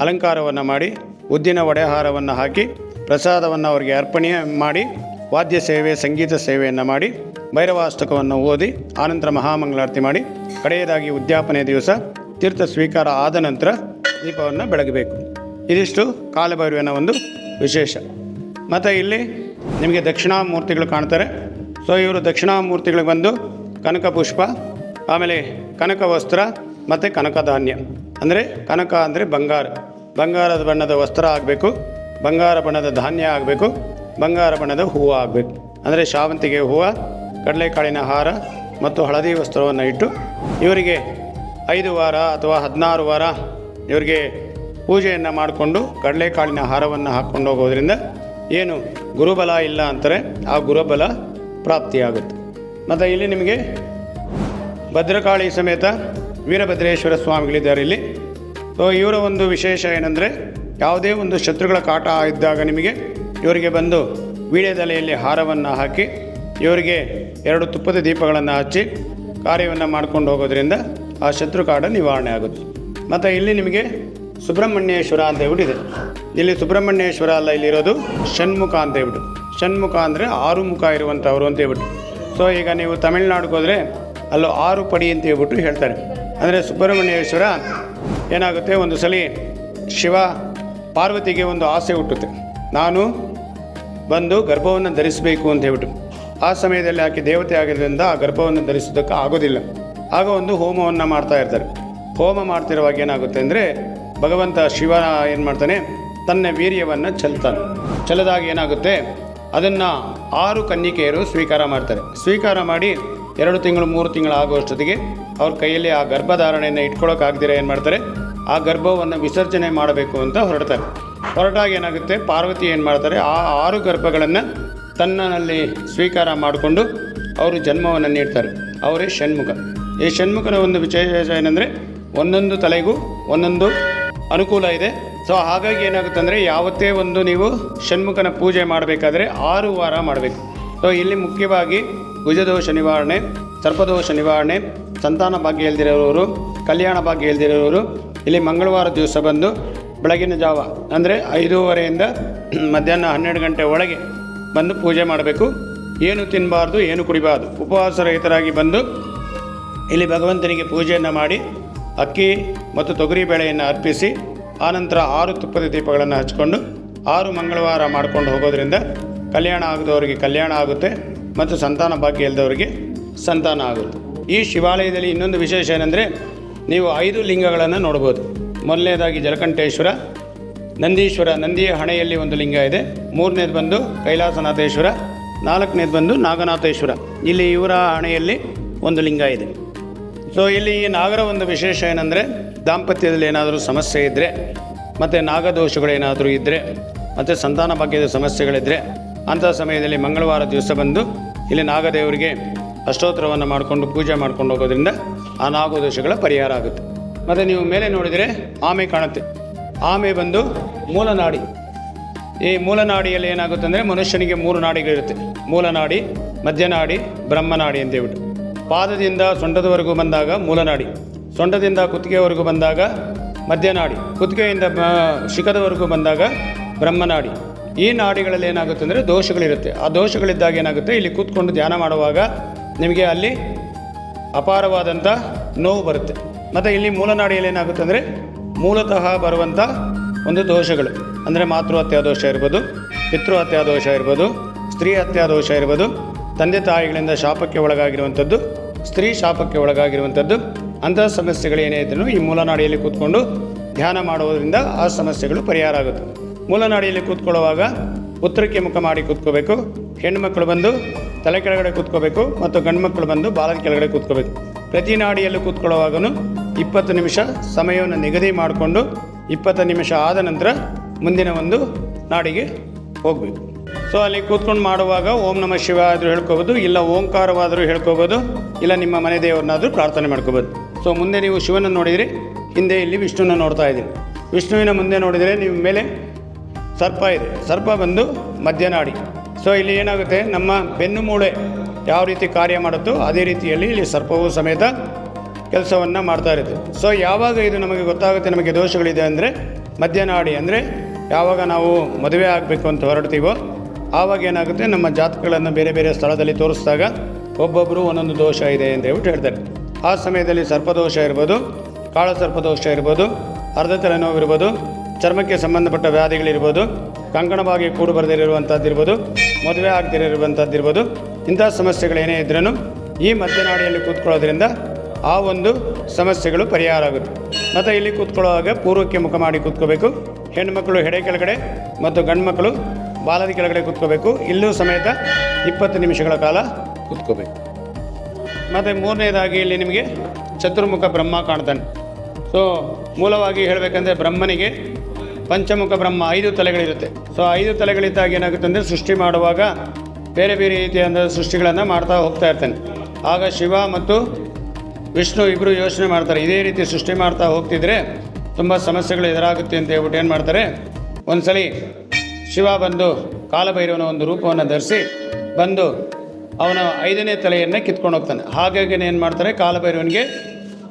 ಅಲಂಕಾರವನ್ನು ಮಾಡಿ, ಉದ್ದಿನ ಒಡೆಹಾರವನ್ನು ಹಾಕಿ, ಪ್ರಸಾದವನ್ನು ಅವರಿಗೆ ಅರ್ಪಣೆ ಮಾಡಿ, ವಾದ್ಯ ಸೇವೆ ಸಂಗೀತ ಸೇವೆಯನ್ನು ಮಾಡಿ, ಭೈರವಾಷ್ಟಕವನ್ನು ಓದಿ, ಆನಂತರ ಮಹಾಮಂಗಳಾರತಿ ಮಾಡಿ, ಕಡೆಯದಾಗಿ ಉದ್ಯಾಪನೆ ದಿವಸ ತೀರ್ಥ ಸ್ವೀಕಾರ ಆದ ನಂತರ ದೀಪವನ್ನು ಬೆಳಗಬೇಕು. ಇದಿಷ್ಟು ಕಾಲಭೈರವನ ಒಂದು ವಿಶೇಷ. ಮತ್ತು ಇಲ್ಲಿ ನಿಮಗೆ ದಕ್ಷಿಣಾಮೂರ್ತಿಗಳು ಕಾಣ್ತಾರೆ. ಸೊ ಇವರು ದಕ್ಷಿಣಾಮೂರ್ತಿಗಳಿಗೆ ಬಂದು ಕನಕ ಪುಷ್ಪ, ಆಮೇಲೆ ಕನಕ ವಸ್ತ್ರ ಮತ್ತು ಕನಕಧಾನ್ಯ. ಅಂದರೆ ಕನಕ ಅಂದರೆ ಬಂಗಾರ, ಬಂಗಾರದ ಬಣ್ಣದ ವಸ್ತ್ರ ಆಗಬೇಕು, ಬಂಗಾರ ಬಣ್ಣದ ಧಾನ್ಯ ಆಗಬೇಕು, ಬಂಗಾರ ಬಣ್ಣದ ಹೂವು ಆಗಬೇಕು. ಅಂದರೆ ಶಾವಂತಿಗೆ ಹೂವು, ಕಡಲೆಕಾಳಿನ ಹಾರ ಮತ್ತು ಹಳದಿ ವಸ್ತ್ರವನ್ನು ಇಟ್ಟು ಇವರಿಗೆ 5 ವಾರ ಅಥವಾ 16 ವಾರ ಇವರಿಗೆ ಪೂಜೆಯನ್ನು ಮಾಡಿಕೊಂಡು ಕಡಲೆಕಾಳಿನ ಹಾರವನ್ನು ಹಾಕ್ಕೊಂಡು ಹೋಗೋದ್ರಿಂದ ಏನು ಗುರುಬಲ ಇಲ್ಲ ಅಂತಾರೆ, ಆ ಗುರುಬಲ ಪ್ರಾಪ್ತಿಯಾಗುತ್ತೆ. ಮತ್ತು ಇಲ್ಲಿ ನಿಮಗೆ ಭದ್ರಕಾಳಿ ಸಮೇತ ವೀರಭದ್ರೇಶ್ವರ ಸ್ವಾಮಿಗಳಿದ್ದಾರೆ ಇಲ್ಲಿ. ಸೊ ಇವರ ಒಂದು ವಿಶೇಷ ಏನಂದರೆ ಯಾವುದೇ ಒಂದು ಶತ್ರುಗಳ ಕಾಟ ಇದ್ದಾಗ ನಿಮಗೆ ಇವರಿಗೆ ಬಂದು ವೀಳ್ಯದೆಲೆಯಲ್ಲಿ ಹಾರವನ್ನು ಹಾಕಿ ಇವರಿಗೆ 2 ತುಪ್ಪದ ದೀಪಗಳನ್ನು ಹಚ್ಚಿ ಕಾರ್ಯವನ್ನು ಮಾಡ್ಕೊಂಡು ಹೋಗೋದ್ರಿಂದ ಆ ಶತ್ರುಕಾಟ ನಿವಾರಣೆ ಆಗುತ್ತೆ. ಮತ್ತು ಇಲ್ಲಿ ನಿಮಗೆ ಸುಬ್ರಹ್ಮಣ್ಯೇಶ್ವರ ಅಂತ ಹೇಳ್ಬಿಟ್ಟಿದೆ. ಇಲ್ಲಿ ಸುಬ್ರಹ್ಮಣ್ಯೇಶ್ವರ ಅಲ್ಲ, ಇಲ್ಲಿರೋದು ಷಣ್ಮುಖ ಅಂತ ಹೇಳ್ಬಿಟ್ಟು. ಷಣ್ಮುಖ ಅಂದರೆ 6 ಮುಖ ಇರುವಂಥವ್ರು ಅಂತ ಹೇಳ್ಬಿಟ್ಟು. ಸೊ ಈಗ ನೀವು ತಮಿಳ್ನಾಡಿಗೆ ಹೋದರೆ ಅಲ್ಲೂ 6 ಪಡಿ ಅಂತ ಹೇಳ್ಬಿಟ್ಟು ಹೇಳ್ತಾರೆ. ಅಂದರೆ ಸುಬ್ರಹ್ಮಣ್ಯೇಶ್ವರ ಏನಾಗುತ್ತೆ, ಒಂದು ಸಲ ಶಿವ ಪಾರ್ವತಿಗೆ ಒಂದು ಆಸೆ ಹುಟ್ಟುತ್ತೆ, ನಾನು ಬಂದು ಗರ್ಭವನ್ನು ಧರಿಸಬೇಕು ಅಂತ ಹೇಳ್ಬಿಟ್ಟು. ಆ ಸಮಯದಲ್ಲಿ ಆಕೆ ದೇವತೆ ಆಗಿದ್ದರಿಂದ ಆ ಗರ್ಭವನ್ನು ಧರಿಸೋದಕ್ಕೆ ಆಗೋದಿಲ್ಲ. ಆಗ ಒಂದು ಹೋಮವನ್ನು ಮಾಡ್ತಾ ಇರ್ತಾರೆ. ಹೋಮ ಮಾಡ್ತಿರುವಾಗ ಏನಾಗುತ್ತೆ ಅಂದರೆ ಭಗವಂತ ಶಿವ ಏನು ಮಾಡ್ತಾನೆ, ತನ್ನ ವೀರ್ಯವನ್ನು ಚೆಲ್ತಾನೆ. ಚೆಲ್ಲದಾಗ ಏನಾಗುತ್ತೆ, ಅದನ್ನು 6 ಕನ್ನಿಕೆಯರು ಸ್ವೀಕಾರ ಮಾಡ್ತಾರೆ. ಸ್ವೀಕಾರ ಮಾಡಿ 2 ತಿಂಗಳು 3 ತಿಂಗಳು ಆಗುವಷ್ಟೊತ್ತಿಗೆ ಅವ್ರ ಕೈಯಲ್ಲಿ ಆ ಗರ್ಭಧಾರಣೆಯನ್ನು ಇಟ್ಕೊಳ್ಳೋಕ್ಕಾಗ್ದಿರ ಏನು ಮಾಡ್ತಾರೆ, ಆ ಗರ್ಭವನ್ನು ವಿಸರ್ಜನೆ ಮಾಡಬೇಕು ಅಂತ ಹೊರಡ್ತಾರೆ. ಹೊರಟಾಗ ಏನಾಗುತ್ತೆ, ಪಾರ್ವತಿ ಏನು ಮಾಡ್ತಾರೆ, ಆ 6 ಗರ್ಭಗಳನ್ನು ತನ್ನಲ್ಲಿ ಸ್ವೀಕಾರ ಮಾಡಿಕೊಂಡು ಅವರು ಜನ್ಮವನ್ನು ನೀಡ್ತಾರೆ. ಅವರೇ ಷಣ್ಮುಖ. ಈ ಷಣ್ಮುಖನ ಒಂದು ವಿಶೇಷ ಏನಂದರೆ ಒಂದೊಂದು ತಲೆಗೂ ಒಂದೊಂದು ಅನುಕೂಲ ಇದೆ. ಸೊ ಹಾಗಾಗಿ ಏನಾಗುತ್ತೆ ಅಂದರೆ ಯಾವತ್ತೇ ಒಂದು ನೀವು ಷಣ್ಮುಖನ ಪೂಜೆ ಮಾಡಬೇಕಾದ್ರೆ 6 ವಾರ ಮಾಡಬೇಕು. ಸೊ ಇಲ್ಲಿ ಮುಖ್ಯವಾಗಿ ಕುಜದೋಷ ನಿವಾರಣೆ, ಸರ್ಪದೋಷ ನಿವಾರಣೆ, ಸಂತಾನ ಭಾಗ್ಯ ಇಲ್ದಿರೋರು, ಕಲ್ಯಾಣ ಭಾಗ್ಯ ಇಲ್ದಿರೋರು ಇಲ್ಲಿ ಮಂಗಳವಾರ ದಿವಸ ಬಂದು ಬೆಳಗಿನ ಜಾವ ಅಂದರೆ 5:30ಯಿಂದ ಮಧ್ಯಾಹ್ನ 12 ಗಂಟೆ ಒಳಗೆ ಬಂದು ಪೂಜೆ ಮಾಡಬೇಕು. ಏನು ತಿನ್ನಬಾರ್ದು, ಏನು ಕುಡಿಬಾರ್ದು, ಉಪವಾಸ ರಹಿತರಾಗಿ ಬಂದು ಇಲ್ಲಿ ಭಗವಂತನಿಗೆ ಪೂಜೆಯನ್ನು ಮಾಡಿ ಅಕ್ಕಿ ಮತ್ತು ತೊಗರಿ ಬೇಳೆಯನ್ನು ಅರ್ಪಿಸಿ ಆನಂತರ 6 ತುಪ್ಪದ ದೀಪಗಳನ್ನು ಹಚ್ಕೊಂಡು 6 ಮಂಗಳವಾರ ಮಾಡ್ಕೊಂಡು ಹೋಗೋದ್ರಿಂದ ಕಲ್ಯಾಣ ಆಗದವರಿಗೆ ಕಲ್ಯಾಣ ಆಗುತ್ತೆ ಮತ್ತು ಸಂತಾನ ಭಾಗ್ಯ ಇಲ್ಲದವರಿಗೆ ಸಂತಾನ ಆಗುತ್ತೆ. ಈ ಶಿವಾಲಯದಲ್ಲಿ ಇನ್ನೊಂದು ವಿಶೇಷ ಏನಂದರೆ ನೀವು 5 ಲಿಂಗಗಳನ್ನು ನೋಡ್ಬೋದು. ಮೊದಲನೇದಾಗಿ ಜಲಕಂಠೇಶ್ವರ, ನಂದೀಶ್ವರ, ನಂದಿಯ ಹಣೆಯಲ್ಲಿ ಒಂದು ಲಿಂಗ ಇದೆ. 3ನೇದು ಬಂದು ಕೈಲಾಸನಾಥೇಶ್ವರ, ನಾಲ್ಕನೇದು ಬಂದು ನಾಗನಾಥೇಶ್ವರ. ಇಲ್ಲಿ ಇವರ ಹಣೆಯಲ್ಲಿ ಒಂದು ಲಿಂಗ ಇದೆ. ಸೊ ಇಲ್ಲಿ ಈ ನಾಗರ ಒಂದು ವಿಶೇಷ ಏನಂದರೆ, ದಾಂಪತ್ಯದಲ್ಲಿ ಏನಾದರೂ ಸಮಸ್ಯೆ ಇದ್ದರೆ, ಮತ್ತು ನಾಗದೋಷಗಳೇನಾದರೂ ಇದ್ದರೆ, ಮತ್ತು ಸಂತಾನ ಭಾಗ್ಯದ ಸಮಸ್ಯೆಗಳಿದ್ದರೆ, ಅಂಥ ಸಮಯದಲ್ಲಿ ಮಂಗಳವಾರ ದಿವಸ ಬಂದು ಇಲ್ಲಿ ನಾಗದೇವರಿಗೆ ಅಷ್ಟೋತ್ತರವನ್ನು ಮಾಡಿಕೊಂಡು ಪೂಜೆ ಮಾಡ್ಕೊಂಡು ಹೋಗೋದ್ರಿಂದ ಆ ನಾಗದೋಷಗಳ ಪರಿಹಾರ ಆಗುತ್ತೆ. ಮತ್ತು ನೀವು ಮೇಲೆ ನೋಡಿದರೆ ಆಮೆ ಕಾಣುತ್ತೆ. ಆಮೆ ಬಂದು ಮೂಲನಾಡಿ. ಈ ಮೂಲನಾಡಿಯಲ್ಲಿ ಏನಾಗುತ್ತೆ ಅಂದರೆ, ಮನುಷ್ಯನಿಗೆ 3 ನಾಡಿಗಳಿರುತ್ತೆ. ಮೂಲನಾಡಿ, ಮಧ್ಯನಾಡಿ, ಬ್ರಹ್ಮನಾಡಿ ಅಂತೇಳ್ಬಿಟ್ಟು. ಪಾದದಿಂದ ಸೊಂಟದವರೆಗೂ ಬಂದಾಗ ಮೂಲನಾಡಿ, ಸೊಂಟದಿಂದ ಕುತ್ತಿಗೆವರೆಗೂ ಬಂದಾಗ ಮಧ್ಯನಾಡಿ, ಕುತ್ತಿಗೆಯಿಂದ ಶಿಖದವರೆಗೂ ಬಂದಾಗ ಬ್ರಹ್ಮನಾಡಿ. ಈ ನಾಡಿಗಳಲ್ಲಿ ಏನಾಗುತ್ತೆ ಅಂದರೆ ದೋಷಗಳಿರುತ್ತೆ. ಆ ದೋಷಗಳಿದ್ದಾಗ ಏನಾಗುತ್ತೆ, ಇಲ್ಲಿ ಕೂತ್ಕೊಂಡು ಧ್ಯಾನ ಮಾಡುವಾಗ ನಿಮಗೆ ಅಲ್ಲಿ ಅಪಾರವಾದಂಥ ನೋವು ಬರುತ್ತೆ. ಮತ್ತು ಇಲ್ಲಿ ಮೂಲನಾಡಿಯಲ್ಲಿ ಏನಾಗುತ್ತೆ ಅಂದರೆ, ಮೂಲತಃ ಬರುವಂಥ ಒಂದು ದೋಷಗಳು ಅಂದರೆ ಮಾತೃಹತ್ಯಾ ದೋಷ ಇರ್ಬೋದು, ಪಿತೃಹತ್ಯಾ ದೋಷ ಇರ್ಬೋದು, ಸ್ತ್ರೀ ಹತ್ಯಾ ದೋಷ ಇರ್ಬೋದು, ತಂದೆ ತಾಯಿಗಳಿಂದ ಶಾಪಕ್ಕೆ ಒಳಗಾಗಿರುವಂಥದ್ದು, ಸ್ತ್ರೀ ಶಾಪಕ್ಕೆ ಒಳಗಾಗಿರುವಂಥದ್ದು, ಅಂತಹ ಸಮಸ್ಯೆಗಳು ಏನೇ ಇದ್ರೂ ಈ ಮೂಲನಾಡಿಯಲ್ಲಿ ಕೂತ್ಕೊಂಡು ಧ್ಯಾನ ಮಾಡುವುದರಿಂದ ಆ ಸಮಸ್ಯೆಗಳು ಪರಿಹಾರ ಆಗುತ್ತೆ. ಮೂಲನಾಡಿಯಲ್ಲಿ ಕೂತ್ಕೊಳ್ಳುವಾಗ ಉತ್ತರಕ್ಕೆ ಮುಖ ಮಾಡಿ ಕೂತ್ಕೋಬೇಕು. ಹೆಣ್ಣುಮಕ್ಕಳು ಬಂದು ತಲೆ ಕೆಳಗಡೆ ಕೂತ್ಕೋಬೇಕು ಮತ್ತು ಗಂಡು ಮಕ್ಕಳು ಬಂದು ಬಾಲದ ಕೆಳಗಡೆ ಕೂತ್ಕೋಬೇಕು. ಪ್ರತಿ ನಾಡಿಯಲ್ಲೂ ಕೂತ್ಕೊಳ್ಳುವಾಗಲೂ 20 ನಿಮಿಷ ಸಮಯವನ್ನು ನಿಗದಿ ಮಾಡಿಕೊಂಡು 20 ನಿಮಿಷ ಆದ ನಂತರ ಮುಂದಿನ ಒಂದು ನಾಡಿಗೆ ಹೋಗಬೇಕು. ಸೊ ಅಲ್ಲಿ ಕೂತ್ಕೊಂಡು ಮಾಡುವಾಗ ಓಂ ನಮಃ ಶಿವ ಆದರೂ ಹೇಳ್ಕೋಬೋದು, ಇಲ್ಲ ಓಂಕಾರವಾದರೂ ಹೇಳ್ಕೋಬೋದು, ಇಲ್ಲ ನಿಮ್ಮ ಮನೆ ದೇವರನ್ನಾದರೂ ಪ್ರಾರ್ಥನೆ ಮಾಡ್ಕೋಬೋದು. ಸೊ ಮುಂದೆ ನೀವು ಶಿವನ ನೋಡಿದರೆ, ಹಿಂದೆ ಇಲ್ಲಿ ವಿಷ್ಣುನ ನೋಡ್ತಾ ಇದ್ದೀರಿ. ವಿಷ್ಣುವಿನ ಮುಂದೆ ನೋಡಿದರೆ ನೀವು ಮೇಲೆ ಸರ್ಪ ಇದೆ. ಸರ್ಪ ಬಂದು ಮಧ್ಯನಾಡಿ. ಸೊ ಇಲ್ಲಿ ಏನಾಗುತ್ತೆ, ನಮ್ಮ ಬೆನ್ನು ಮೂಳೆ ಯಾವ ರೀತಿ ಕಾರ್ಯ ಮಾಡುತ್ತೋ ಅದೇ ರೀತಿಯಲ್ಲಿ ಇಲ್ಲಿ ಸರ್ಪವು ಸಮೇತ ಕೆಲಸವನ್ನು ಮಾಡ್ತಾ ಇರುತ್ತೆ. ಸೊ ಯಾವಾಗ ಇದು ನಮಗೆ ಗೊತ್ತಾಗುತ್ತೆ ನಮಗೆ ದೋಷಗಳಿದೆ ಅಂದರೆ, ಮಧ್ಯನಾಡಿ ಅಂದರೆ ಯಾವಾಗ ನಾವು ಮದುವೆ ಆಗಬೇಕು ಅಂತ ಹೊರಡ್ತೀವೋ ಆವಾಗ ಏನಾಗುತ್ತೆ, ನಮ್ಮ ಜಾತಕಗಳನ್ನು ಬೇರೆ ಬೇರೆ ಸ್ಥಳದಲ್ಲಿ ತೋರಿಸಿದಾಗ ಒಬ್ಬೊಬ್ಬರು ಒಂದೊಂದು ದೋಷ ಇದೆ ಅಂತ ಹೇಳ್ಬಿಟ್ಟು ಹೇಳ್ತಾರೆ. ಆ ಸಮಯದಲ್ಲಿ ಸರ್ಪದೋಷ ಇರ್ಬೋದು, ಕಾಳ ಸರ್ಪದೋಷ ಇರ್ಬೋದು, ಅರ್ಧ ತಲೆನೋವು ಇರ್ಬೋದು, ಚರ್ಮಕ್ಕೆ ಸಂಬಂಧಪಟ್ಟ ವ್ಯಾಧಿಗಳಿರ್ಬೋದು, ಕಂಕಣವಾಗಿ ಕೂಡು ಬರದಿರುವಂಥದ್ದು ಇರ್ಬೋದು, ಮದುವೆ ಆಗದಿರುವಂಥದ್ದು ಇರ್ಬೋದು. ಇಂಥ ಸಮಸ್ಯೆಗಳೇನೇ ಇದ್ರೂ ಈ ಮಧ್ಯನಾಡಿಯಲ್ಲಿ ಕೂತ್ಕೊಳ್ಳೋದ್ರಿಂದ ಆ ಒಂದು ಸಮಸ್ಯೆಗಳು ಪರಿಹಾರ ಆಗುತ್ತೆ. ಮತ್ತು ಇಲ್ಲಿ ಕೂತ್ಕೊಳ್ಳುವಾಗ ಪೂರ್ವಕ್ಕೆ ಮುಖ ಮಾಡಿ ಕೂತ್ಕೋಬೇಕು. ಹೆಣ್ಣುಮಕ್ಕಳು ಹೆಡೆ ಕೆಳಗಡೆ ಮತ್ತು ಗಂಡು ಮಕ್ಕಳು ಬಾಲದ ಕೆಳಗಡೆ ಕೂತ್ಕೋಬೇಕು. ಇಲ್ಲೂ ಸಮೇತ 20 ನಿಮಿಷಗಳ ಕಾಲ ಕೂತ್ಕೋಬೇಕು. ಮತ್ತು ಮೂರನೇದಾಗಿ ಇಲ್ಲಿ ನಿಮಗೆ ಚತುರ್ಮುಖ ಬ್ರಹ್ಮ ಕಾಣ್ತಾನೆ. ಸೊ ಮೂಲವಾಗಿ ಹೇಳಬೇಕಂದ್ರೆ ಬ್ರಹ್ಮನಿಗೆ ಪಂಚಮುಖ ಬ್ರಹ್ಮ 5 ತಲೆಗಳಿರುತ್ತೆ. ಸೊ 5 ತಲೆಗಳಿದ್ದಾಗ ಏನಾಗುತ್ತೆ ಅಂದರೆ, ಸೃಷ್ಟಿ ಮಾಡುವಾಗ ಬೇರೆ ಬೇರೆ ರೀತಿಯಾದ ಸೃಷ್ಟಿಗಳನ್ನು ಮಾಡ್ತಾ ಹೋಗ್ತಾ ಇರ್ತಾನೆ. ಆಗ ಶಿವ ಮತ್ತು ವಿಷ್ಣು ಇಬ್ಬರು ಯೋಚನೆ ಮಾಡ್ತಾರೆ, ಇದೇ ರೀತಿ ಸೃಷ್ಟಿ ಮಾಡ್ತಾ ಹೋಗ್ತಿದ್ರೆ ತುಂಬ ಸಮಸ್ಯೆಗಳು ಎದುರಾಗುತ್ತೆ ಅಂತ ಹೇಳ್ಬಿಟ್ಟು ಏನು ಮಾಡ್ತಾರೆ, ಒಂದ್ಸಲಿ ಶಿವ ಬಂದು ಕಾಲಭೈರವನ ಒಂದು ರೂಪವನ್ನು ಧರಿಸಿ ಬಂದು ಅವನ 5ನೇ ತಲೆಯನ್ನು ಕಿತ್ಕೊಂಡು ಹೋಗ್ತಾನೆ. ಹಾಗಾಗಿ ಏನು ಮಾಡ್ತಾರೆ, ಕಾಲಭೈರವನಿಗೆ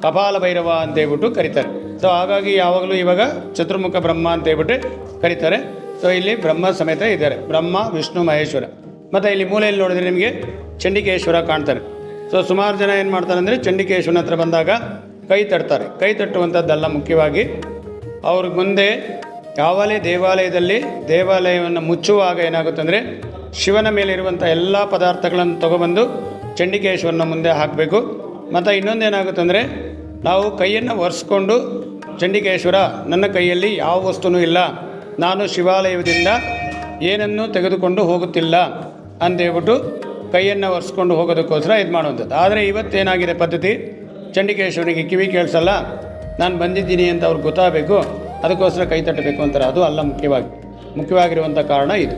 ಕಪಾಲ ಭೈರವ ಅಂತ ಹೇಳ್ಬಿಟ್ಟು ಕರೀತಾರೆ. ಸೊ ಹಾಗಾಗಿ ಯಾವಾಗಲೂ ಇವಾಗ ಚತುರ್ಮುಖ ಬ್ರಹ್ಮ ಅಂತ ಹೇಳ್ಬಿಟ್ಟು ಕರೀತಾರೆ. ಸೊ ಇಲ್ಲಿ ಬ್ರಹ್ಮ ಸಮೇತ ಇದ್ದಾರೆ, ಬ್ರಹ್ಮ ವಿಷ್ಣು ಮಹೇಶ್ವರ. ಮತ್ತು ಇಲ್ಲಿ ಮೂಲೆಯಲ್ಲಿ ನೋಡಿದರೆ ನಿಮಗೆ ಚಂಡಿಕೇಶ್ವರ ಕಾಣ್ತಾರೆ. ಸೊ ಸುಮಾರು ಜನ ಏನು ಮಾಡ್ತಾರೆ ಅಂದರೆ, ಚಂಡಿಕೇಶ್ವರನ ಹತ್ರ ಬಂದಾಗ ಕೈ ತಟ್ತಾರೆ. ಕೈ ತಟ್ಟುವಂಥದ್ದಲ್ಲ, ಮುಖ್ಯವಾಗಿ ಅವ್ರಿಗೆ ಮುಂದೆ ಯಾವಲೇ ದೇವಾಲಯವನ್ನು ಮುಚ್ಚುವಾಗ ಏನಾಗುತ್ತೆ ಅಂದರೆ, ಶಿವನ ಮೇಲೆ ಇರುವಂಥ ಎಲ್ಲ ಪದಾರ್ಥಗಳನ್ನು ತೊಗೊಬಂದು ಚಂಡಿಕೇಶ್ವರನ ಮುಂದೆ ಹಾಕಬೇಕು. ಮತ್ತು ಇನ್ನೊಂದೇನಾಗುತ್ತೆ ಅಂದರೆ, ನಾವು ಕೈಯನ್ನು ಒರೆಸ್ಕೊಂಡು ಚಂಡಿಕೇಶ್ವರ ನನ್ನ ಕೈಯಲ್ಲಿ ಯಾವ ವಸ್ತುನೂ ಇಲ್ಲ, ನಾನು ಶಿವಾಲಯದಿಂದ ಏನನ್ನೂ ತೆಗೆದುಕೊಂಡು ಹೋಗುತ್ತಿಲ್ಲ ಅಂತೇಳ್ಬಿಟ್ಟು ಕೈಯನ್ನು ಒರೆಸ್ಕೊಂಡು ಹೋಗೋದಕ್ಕೋಸ್ಕರ ಇದು ಮಾಡುವಂಥದ್ದು. ಆದರೆ ಇವತ್ತೇನಾಗಿದೆ ಪದ್ಧತಿ, ಚಂಡಿಕೇಶ್ವರನಿಗೆ ಕಿವಿ ಕೇಳಿಸಲ್ಲ, ನಾನು ಬಂದಿದ್ದೀನಿ ಅಂತ ಅವ್ರಿಗೆ ಗೊತ್ತಾಗಬೇಕು, ಅದಕ್ಕೋಸ್ಕರ ಕೈ ತಟ್ಟಬೇಕು ಅಂತಾರೆ. ಅದು ಅಲ್ಲ ಮುಖ್ಯವಾಗಿರುವಂಥ ಕಾರಣ ಇದು.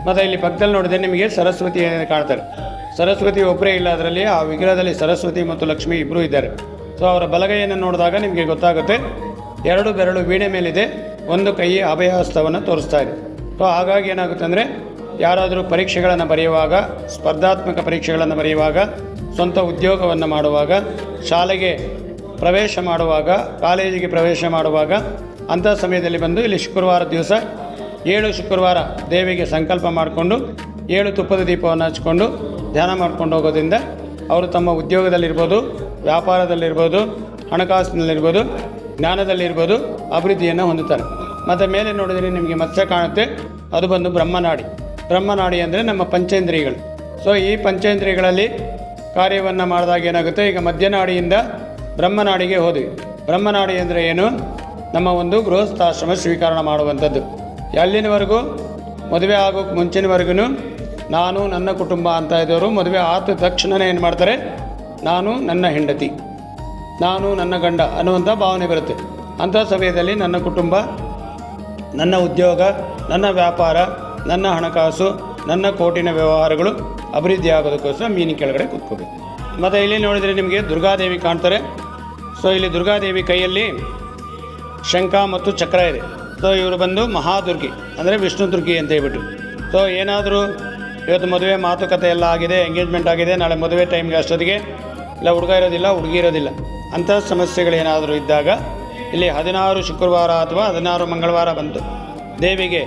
ಮತ್ತು ಇಲ್ಲಿ ಪಕ್ಕದಲ್ಲಿ ನೋಡಿದರೆ ನಿಮಗೆ ಸರಸ್ವತಿ ಕಾಣ್ತಾರೆ. ಸರಸ್ವತಿ ಒಬ್ಬರೇ ಇಲ್ಲ, ಅದರಲ್ಲಿ ಆ ವಿಗ್ರಹದಲ್ಲಿ ಸರಸ್ವತಿ ಮತ್ತು ಲಕ್ಷ್ಮಿ ಇಬ್ಬರೂ ಇದ್ದಾರೆ. ಸೊ ಅವರ ಬಲಗೈಯನ್ನು ನೋಡಿದಾಗ ನಿಮಗೆ ಗೊತ್ತಾಗುತ್ತೆ, 2 ಬೆರಳು ವೀಣೆ ಮೇಲಿದೆ, ಒಂದು ಕೈ ಅಭಯಹಸ್ತವನ್ನು ತೋರಿಸ್ತಾ ಇದೆ. ಸೊ ಹಾಗಾಗಿ ಏನಾಗುತ್ತೆ ಅಂದರೆ, ಯಾರಾದರೂ ಪರೀಕ್ಷೆಗಳನ್ನು ಬರೆಯುವಾಗ, ಸ್ಪರ್ಧಾತ್ಮಕ ಪರೀಕ್ಷೆಗಳನ್ನು ಬರೆಯುವಾಗ, ಸ್ವಂತ ಉದ್ಯೋಗವನ್ನು ಮಾಡುವಾಗ, ಶಾಲೆಗೆ ಪ್ರವೇಶ ಮಾಡುವಾಗ, ಕಾಲೇಜಿಗೆ ಪ್ರವೇಶ ಮಾಡುವಾಗ, ಅಂಥ ಸಮಯದಲ್ಲಿ ಬಂದು ಇಲ್ಲಿ ಶುಕ್ರವಾರ ದಿವಸ 7 ಶುಕ್ರವಾರ ದೇವಿಗೆ ಸಂಕಲ್ಪ ಮಾಡಿಕೊಂಡು 7 ತುಪ್ಪದ ದೀಪವನ್ನು ಹಚ್ಕೊಂಡು ಧ್ಯಾನ ಮಾಡ್ಕೊಂಡು ಹೋಗೋದ್ರಿಂದ ಅವರು ತಮ್ಮ ಉದ್ಯೋಗದಲ್ಲಿರ್ಬೋದು, ವ್ಯಾಪಾರದಲ್ಲಿರ್ಬೋದು, ಹಣಕಾಸಿನಲ್ಲಿರ್ಬೋದು, ಜ್ಞಾನದಲ್ಲಿರ್ಬೋದು ಅಭಿವೃದ್ಧಿಯನ್ನು ಹೊಂದುತ್ತಾರೆ. ಮತ್ತು ಮೇಲೆ ನೋಡಿದರೆ ನಿಮಗೆ ಮತ್ಸ್ಯ ಕಾಣುತ್ತೆ, ಅದು ಬಂದು ಬ್ರಹ್ಮನಾಡಿ. ಬ್ರಹ್ಮನಾಡಿ ಅಂದರೆ ನಮ್ಮ ಪಂಚೇಂದ್ರಿಯಗಳು. ಸೊ ಈ ಪಂಚೇಂದ್ರಿಯಗಳಲ್ಲಿ ಕಾರ್ಯವನ್ನು ಮಾಡಿದಾಗ ಏನಾಗುತ್ತೆ, ಈಗ ಮಧ್ಯನಾಡಿಯಿಂದ ಬ್ರಹ್ಮನಾಡಿಗೆ ಹೋದ್ವಿ. ಬ್ರಹ್ಮನಾಡಿ ಅಂದರೆ ಏನು, ನಮ್ಮ ಒಂದು ಗೃಹಸ್ಥಾಶ್ರಮ ಸ್ವೀಕರಣ ಮಾಡುವಂಥದ್ದು. ಎಲ್ಲಿನವರೆಗೂ, ಮದುವೆ ಆಗೋಕ್ಕೆ ಮುಂಚಿನವರೆಗೂ ನಾನು ನನ್ನ ಕುಟುಂಬ ಅಂತ ಇದ್ದವರು ಮದುವೆ ಆದ ತಕ್ಷಣವೇ ಏನು ಮಾಡ್ತಾರೆ, ನಾನು ನನ್ನ ಹೆಂಡತಿ, ನಾನು ನನ್ನ ಗಂಡ ಅನ್ನುವಂಥ ಭಾವನೆ ಬರುತ್ತೆ. ಅಂಥ ಸಮಯದಲ್ಲಿ ನನ್ನ ಕುಟುಂಬ, ನನ್ನ ಉದ್ಯೋಗ, ನನ್ನ ವ್ಯಾಪಾರ, ನನ್ನ ಹಣಕಾಸು, ನನ್ನ ಕೋಟಿನ ವ್ಯವಹಾರಗಳು ಅಭಿವೃದ್ಧಿ ಆಗೋದಕ್ಕೋಸ್ಕರ ಮೀನಿನ ಕೆಳಗಡೆ ಕೂತ್ಕೋಬೇಕು. ಮತ್ತು ಇಲ್ಲಿ ನೋಡಿದರೆ ನಿಮಗೆ ದುರ್ಗಾದೇವಿ ಕಾಣ್ತಾರೆ. ಸೊ ಇಲ್ಲಿ ದುರ್ಗಾದೇವಿ ಕೈಯಲ್ಲಿ ಶಂಖ ಮತ್ತು ಚಕ್ರ ಇದೆ. ಸೊ ಇವರು ಬಂದು ಮಹಾದುರ್ಗಿ ಅಂದರೆ ವಿಷ್ಣು ದುರ್ಗಿ ಅಂತ ಹೇಳ್ಬಿಟ್ಟು. ಸೊ ಏನಾದರೂ ಇವತ್ತು ಮದುವೆ ಮಾತುಕತೆ ಎಲ್ಲ ಆಗಿದೆ, ಎಂಗೇಜ್ಮೆಂಟ್ ಆಗಿದೆ, ನಾಳೆ ಮದುವೆ ಟೈಮ್ಗೆ ಅಷ್ಟೊತ್ತಿಗೆ ಇಲ್ಲ ಹುಡುಗ ಇರೋದಿಲ್ಲ, ಹುಡುಗಿ ಇರೋದಿಲ್ಲ, ಅಂಥ ಸಮಸ್ಯೆಗಳೇನಾದರೂ ಇದ್ದಾಗ ಇಲ್ಲಿ 16 ಶುಕ್ರವಾರ ಅಥವಾ 16 ಮಂಗಳವಾರ ಬಂತು ದೇವಿಗೆ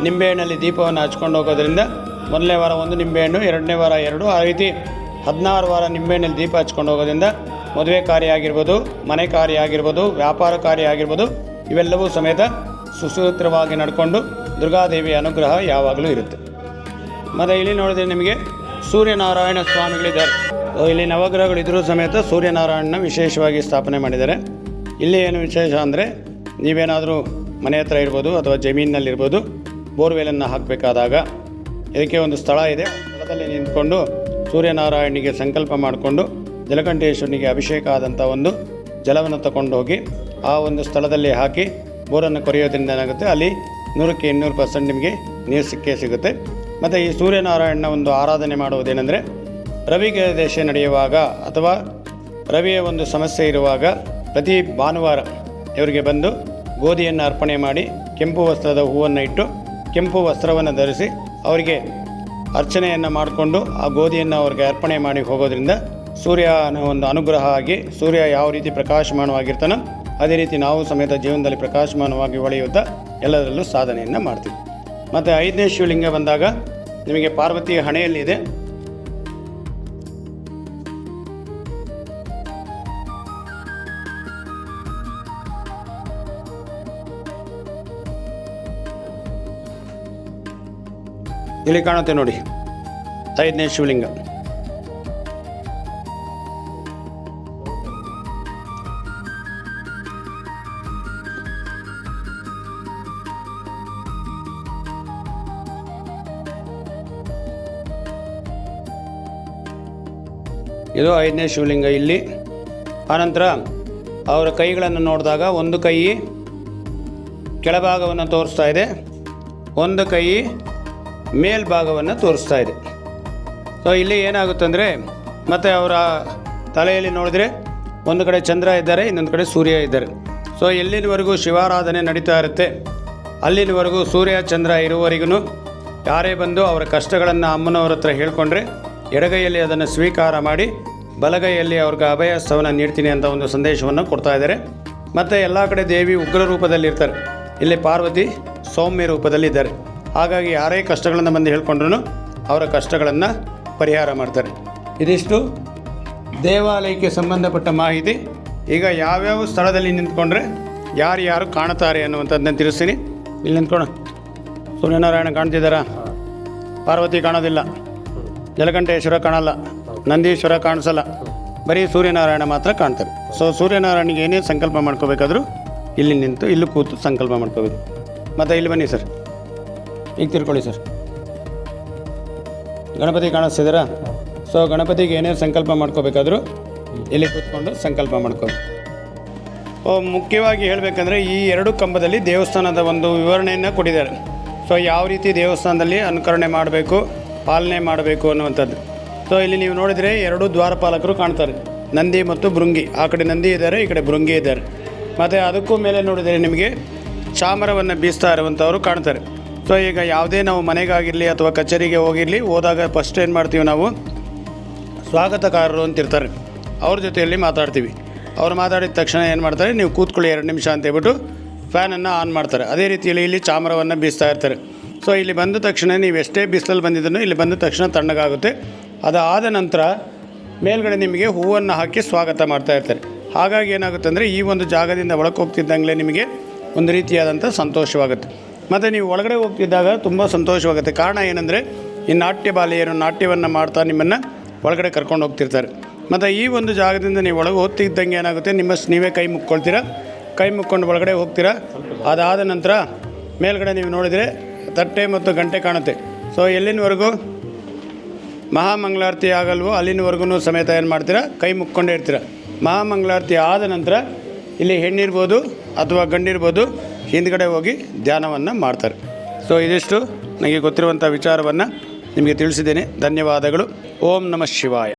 ನಿಂಬೆಹಣ್ಣಲ್ಲಿ ದೀಪವನ್ನು ಹಚ್ಕೊಂಡು ಹೋಗೋದ್ರಿಂದ ಮೊದಲನೇ ವಾರ 1 ನಿಂಬೆಹಣ್ಣು, 2ನೇ ವಾರ 2, ಆ ರೀತಿ 16 ವಾರ ನಿಂಬೆಹಣ್ಣಲ್ಲಿ ದೀಪ ಹಚ್ಕೊಂಡು ಹೋಗೋದ್ರಿಂದ ಮದುವೆ ಕಾರ್ಯ ಆಗಿರ್ಬೋದು, ಮನೆ ಕಾರ್ಯ ಆಗಿರ್ಬೋದು, ವ್ಯಾಪಾರ ಕಾರ್ಯ ಆಗಿರ್ಬೋದು, ಇವೆಲ್ಲವೂ ಸಮೇತ ಸುಸೂತ್ರವಾಗಿ ನಡ್ಕೊಂಡು ದುರ್ಗಾದೇವಿಯ ಅನುಗ್ರಹ ಯಾವಾಗಲೂ ಇರುತ್ತೆ. ಮತ್ತು ಇಲ್ಲಿ ನೋಡಿದರೆ ನಿಮಗೆ ಸೂರ್ಯನಾರಾಯಣ ಸ್ವಾಮಿಗಳಿದ್ದಾರೆ. ಇಲ್ಲಿ ನವಗ್ರಹಗಳಿದ್ದರೂ ಸಮೇತ ಸೂರ್ಯನಾರಾಯಣನ ವಿಶೇಷವಾಗಿ ಸ್ಥಾಪನೆ ಮಾಡಿದ್ದಾರೆ. ಇಲ್ಲಿ ಏನು ವಿಶೇಷ ಅಂದರೆ ನೀವೇನಾದರೂ ಮನೆ ಹತ್ರ ಇರ್ಬೋದು ಅಥವಾ ಜಮೀನಿನಲ್ಲಿರ್ಬೋದು ಬೋರ್ವೆಲನ್ನು ಹಾಕಬೇಕಾದಾಗ ಇದಕ್ಕೆ ಒಂದು ಸ್ಥಳ ಇದೆ. ಸ್ಥಳದಲ್ಲಿ ನಿಂತ್ಕೊಂಡು ಸೂರ್ಯನಾರಾಯಣಿಗೆ ಸಂಕಲ್ಪ ಮಾಡಿಕೊಂಡು ಜಲಕಂಠೇಶ್ವರನಿಗೆ ಅಭಿಷೇಕ ಆದಂಥ ಒಂದು ಜಲವನ್ನು ತಗೊಂಡು ಹೋಗಿ ಆ ಒಂದು ಸ್ಥಳದಲ್ಲಿ ಹಾಕಿ ಬೋರನ್ನು ಕೊರೆಯೋದ್ರಿಂದ ಏನಾಗುತ್ತೆ, ಅಲ್ಲಿ 100ಕ್ಕೆ 200% ನಿಮಗೆ ನೀರು ಸಿಗುತ್ತೆ. ಮತ್ತು ಈ ಸೂರ್ಯನಾರಾಯಣನ ಒಂದು ಆರಾಧನೆ ಮಾಡುವುದೇನೆಂದರೆ ರವಿಗೆ ದಶೆ ನಡೆಯುವಾಗ ಅಥವಾ ರವಿಯ ಒಂದು ಸಮಸ್ಯೆ ಇರುವಾಗ ಪ್ರತಿ ಭಾನುವಾರ ಇವರಿಗೆ ಬಂದು ಗೋಧಿಯನ್ನು ಅರ್ಪಣೆ ಮಾಡಿ ಕೆಂಪು ವಸ್ತ್ರದ ಹೂವನ್ನು ಇಟ್ಟು ಕೆಂಪು ವಸ್ತ್ರವನ್ನು ಧರಿಸಿ ಅವರಿಗೆ ಅರ್ಚನೆಯನ್ನು ಮಾಡಿಕೊಂಡು ಆ ಗೋಧಿಯನ್ನು ಅವ್ರಿಗೆ ಅರ್ಪಣೆ ಮಾಡಿ ಹೋಗೋದ್ರಿಂದ ಸೂರ್ಯನ ಒಂದು ಅನುಗ್ರಹ ಆಗಿ ಸೂರ್ಯ ಯಾವ ರೀತಿ ಪ್ರಕಾಶಮಾನವಾಗಿರ್ತಾನೋ ಅದೇ ರೀತಿ ನಾವು ಸಮೇತ ಜೀವನದಲ್ಲಿ ಪ್ರಕಾಶಮಾನವಾಗಿ ಹೊಳೆಯುತ್ತಾ ಎಲ್ಲದರಲ್ಲೂ ಸಾಧನೆಯನ್ನು ಮಾಡ್ತೀವಿ. ಮತ್ತು 5ನೇ ಶಿವಲಿಂಗ ಬಂದಾಗ ನಿಮಗೆ ಪಾರ್ವತಿಯ ಹಣೆಯಲ್ಲಿದೆ. ಇಲ್ಲಿ ಕಾಣುತ್ತೆ ನೋಡಿ 5ನೇ ಶಿವಲಿಂಗ. ಇದು 5ನೇ ಶಿವಲಿಂಗ ಇಲ್ಲಿ. ಆನಂತರ ಅವರ ಕೈಗಳನ್ನು ನೋಡಿದಾಗ ಒಂದು ಕೈ ಕೆಳಭಾಗವನ್ನು ತೋರಿಸ್ತಾ ಇದೆ, ಒಂದು ಕೈ ಮೇಲ್ಭಾಗವನ್ನು ತೋರಿಸ್ತಾ ಇದೆ. ಸೊ ಇಲ್ಲಿ ಏನಾಗುತ್ತಂದರೆ ಮತ್ತು ಅವರ ತಲೆಯಲ್ಲಿ ನೋಡಿದರೆ ಒಂದು ಕಡೆ ಚಂದ್ರ ಇದ್ದಾರೆ, ಇನ್ನೊಂದು ಕಡೆ ಸೂರ್ಯ ಇದ್ದಾರೆ. ಸೊ ಎಲ್ಲಿನವರೆಗೂ ಶಿವಾರಾಧನೆ ನಡೀತಾ ಇರುತ್ತೆ ಅಲ್ಲಿನವರೆಗೂ ಸೂರ್ಯ ಚಂದ್ರ ಇರುವವರೆಗೂ ಯಾರೇ ಬಂದು ಅವರ ಕಷ್ಟಗಳನ್ನು ಅಮ್ಮನವ್ರ ಹತ್ರ ಹೇಳ್ಕೊಂಡ್ರೆ ಎಡಗೈಯಲ್ಲಿ ಅದನ್ನು ಸ್ವೀಕಾರ ಮಾಡಿ ಬಲಗೈಯಲ್ಲಿ ಅವ್ರಿಗೆ ಅಭಯಸ್ತವನ್ನು ನೀಡ್ತೀನಿ ಅಂತ ಒಂದು ಸಂದೇಶವನ್ನು ಕೊಡ್ತಾ ಇದ್ದಾರೆ. ಮತ್ತು ಎಲ್ಲ ಕಡೆ ದೇವಿ ಉಗ್ರ ರೂಪದಲ್ಲಿರ್ತಾರೆ, ಇಲ್ಲಿ ಪಾರ್ವತಿ ಸೌಮ್ಯ ರೂಪದಲ್ಲಿದ್ದಾರೆ. ಹಾಗಾಗಿ ಯಾರೇ ಕಷ್ಟಗಳನ್ನು ಬಂದು ಹೇಳ್ಕೊಂಡ್ರೂ ಅವರ ಕಷ್ಟಗಳನ್ನು ಪರಿಹಾರ ಮಾಡ್ತಾರೆ. ಇದಿಷ್ಟು ದೇವಾಲಯಕ್ಕೆ ಸಂಬಂಧಪಟ್ಟ ಮಾಹಿತಿ. ಈಗ ಯಾವ್ಯಾವ ಸ್ಥಳದಲ್ಲಿ ನಿಂತ್ಕೊಂಡ್ರೆ ಯಾರು ಕಾಣ್ತಾರೆ ಅನ್ನುವಂಥದ್ದನ್ನು ತಿಳಿಸ್ತೀನಿ. ಇಲ್ಲಿ ನಿಂತ್ಕೊಳ್ಳೋಣ. ಸೂರ್ಯನಾರಾಯಣ ಕಾಣ್ತಿದ್ದಾರಾ? ಪಾರ್ವತಿ ಕಾಣೋದಿಲ್ಲ, ಜಲಕಂಠೇಶ್ವರ ಕಾಣಲ್ಲ, ನಂದೀಶ್ವರ ಕಾಣಿಸಲ್ಲ, ಬರೀ ಸೂರ್ಯನಾರಾಯಣ ಮಾತ್ರ ಕಾಣ್ತಾರೆ. ಸೊ ಸೂರ್ಯನಾರಾಯಣಿಗೆ ಏನೇ ಸಂಕಲ್ಪ ಮಾಡ್ಕೋಬೇಕಾದ್ರೂ ಇಲ್ಲಿ ನಿಂತು ಇಲ್ಲಿ ಕೂತು ಸಂಕಲ್ಪ ಮಾಡ್ಕೋಬೇಕು. ಮತ್ತು ಇಲ್ಲಿ ಬನ್ನಿ ಸರ್, ಈಗ ತಿರ್ಕೊಳ್ಳಿ ಸರ್. ಗಣಪತಿ ಕಾಣಿಸ್ತಿದ್ದೀರಾ? ಸೊ ಗಣಪತಿಗೆ ಏನೇ ಸಂಕಲ್ಪ ಮಾಡ್ಕೋಬೇಕಾದ್ರೂ ಇಲ್ಲಿ ಕೂತ್ಕೊಂಡು ಸಂಕಲ್ಪ ಮಾಡ್ಕೋಬೇಕು. ಮುಖ್ಯವಾಗಿ ಹೇಳಬೇಕಂದ್ರೆ ಈ 2 ಕಂಬದಲ್ಲಿ ದೇವಸ್ಥಾನದ ಒಂದು ವಿವರಣೆಯನ್ನು ಕೊಟ್ಟಿದ್ದಾರೆ. ಸೊ ಯಾವ ರೀತಿ ದೇವಸ್ಥಾನದಲ್ಲಿ ಅನುಕರಣೆ ಮಾಡಬೇಕು, ಪಾಲನೆ ಮಾಡಬೇಕು ಅನ್ನುವಂಥದ್ದು. ಸೊ ಇಲ್ಲಿ ನೀವು ನೋಡಿದರೆ 2 ದ್ವಾರಪಾಲಕರು ಕಾಣ್ತಾರೆ, ನಂದಿ ಮತ್ತು ಭೃಂಗಿ. ಆ ಕಡೆ ನಂದಿ ಇದ್ದಾರೆ, ಈ ಕಡೆ ಭೃಂಗಿ ಇದ್ದಾರೆ. ಮತ್ತು ಅದಕ್ಕೂ ಮೇಲೆ ನೋಡಿದರೆ ನಿಮಗೆ ಚಾಮರವನ್ನು ಬೀಸ್ತಾ ಇರುವಂಥವರು ಕಾಣ್ತಾರೆ. ಸೊ ಈಗ ಯಾವುದೇ ನಾವು ಮನೆಗಾಗಿರಲಿ ಅಥವಾ ಕಚೇರಿಗೆ ಹೋದಾಗ ಫಸ್ಟ್ ಏನು ಮಾಡ್ತೀವಿ ನಾವು, ಸ್ವಾಗತಕಾರರು ಅಂತಿರ್ತಾರೆ, ಅವ್ರ ಜೊತೆಯಲ್ಲಿ ಮಾತಾಡ್ತೀವಿ. ಅವ್ರು ಮಾತಾಡಿದ ತಕ್ಷಣ ಏನು ಮಾಡ್ತಾರೆ, ನೀವು ಕೂತ್ಕೊಳ್ಳಿ 2 ನಿಮಿಷ ಅಂತೇಳ್ಬಿಟ್ಟು ಫ್ಯಾನನ್ನು ಆನ್ ಮಾಡ್ತಾರೆ. ಅದೇ ರೀತಿಯಲ್ಲಿ ಇಲ್ಲಿ ಚಾಮರವನ್ನು ಬೀಸ್ತಾ ಇರ್ತಾರೆ. ಸೊ ಇಲ್ಲಿ ಬಂದ ತಕ್ಷಣ ನೀವು ಎಷ್ಟೇ ಬಿಸಿಲಲ್ಲಿ ಬಂದಿದ್ದನ್ನು ಇಲ್ಲಿ ಬಂದ ತಕ್ಷಣ ತಣ್ಣಗಾಗುತ್ತೆ. ಅದಾದ ನಂತರ ಮೇಲ್ಗಡೆ ನಿಮಗೆ ಹೂವನ್ನು ಹಾಕಿ ಸ್ವಾಗತ ಮಾಡ್ತಾ ಇರ್ತಾರೆ. ಹಾಗಾಗಿ ಏನಾಗುತ್ತೆ ಅಂದರೆ ಈ ಒಂದು ಜಾಗದಿಂದ ಒಳಗೆ ಹೋಗ್ತಿದ್ದಂಗೆ ನಿಮಗೆ ಒಂದು ರೀತಿಯಾದಂಥ ಸಂತೋಷವಾಗುತ್ತೆ. ಮತ್ತು ನೀವು ಒಳಗಡೆ ಹೋಗ್ತಿದ್ದಾಗ ತುಂಬ ಸಂತೋಷವಾಗುತ್ತೆ. ಕಾರಣ ಏನಂದರೆ ಈ ನಾಟ್ಯ ಬಾಲೆಯರು ನಾಟ್ಯವನ್ನು ಮಾಡ್ತಾ ನಿಮ್ಮನ್ನು ಒಳಗಡೆ ಕರ್ಕೊಂಡು ಹೋಗ್ತಿರ್ತಾರೆ. ಮತ್ತು ಈ ಒಂದು ಜಾಗದಿಂದ ನೀವು ಒಳಗೆ ಹೋಗ್ತಿದ್ದಂಗೆ ಏನಾಗುತ್ತೆ, ನೀವೇ ಕೈ ಮುಕ್ಕೊಳ್ತೀರಾ, ಕೈ ಮುಕ್ಕೊಂಡು ಒಳಗಡೆ ಹೋಗ್ತೀರಾ. ಅದಾದ ನಂತರ ಮೇಲ್ಗಡೆ ನೀವು ನೋಡಿದರೆ ತಟ್ಟೆ ಮತ್ತು ಗಂಟೆ ಕಾಣುತ್ತೆ. ಸೊ ಎಲ್ಲಿನವರೆಗೂ ಮಹಾಮಂಗಳಾರತಿ ಆಗಲ್ವೋ ಅಲ್ಲಿನವರೆಗೂ ಸಮೇತ ಏನು ಮಾಡ್ತೀರಾ, ಕೈ ಮುಕ್ಕೊಂಡೇ ಇರ್ತೀರ. ಮಹಾಮಂಗಳಾರತಿ ಆದ ನಂತರ ಇಲ್ಲಿ ಹೆಣ್ಣಿರ್ಬೋದು ಅಥವಾ ಗಂಡಿರ್ಬೋದು ಹಿಂದ್ಗಡೆ ಹೋಗಿ ಧ್ಯಾನವನ್ನು ಮಾಡ್ತಾರೆ. ಸೊ ಇದಿಷ್ಟು ನನಗೆ ಗೊತ್ತಿರುವಂಥ ವಿಚಾರವನ್ನು ನಿಮಗೆ ತಿಳಿಸಿದ್ದೇನೆ. ಧನ್ಯವಾದಗಳು. ಓಂ ನಮಃ ಶಿವಾಯ.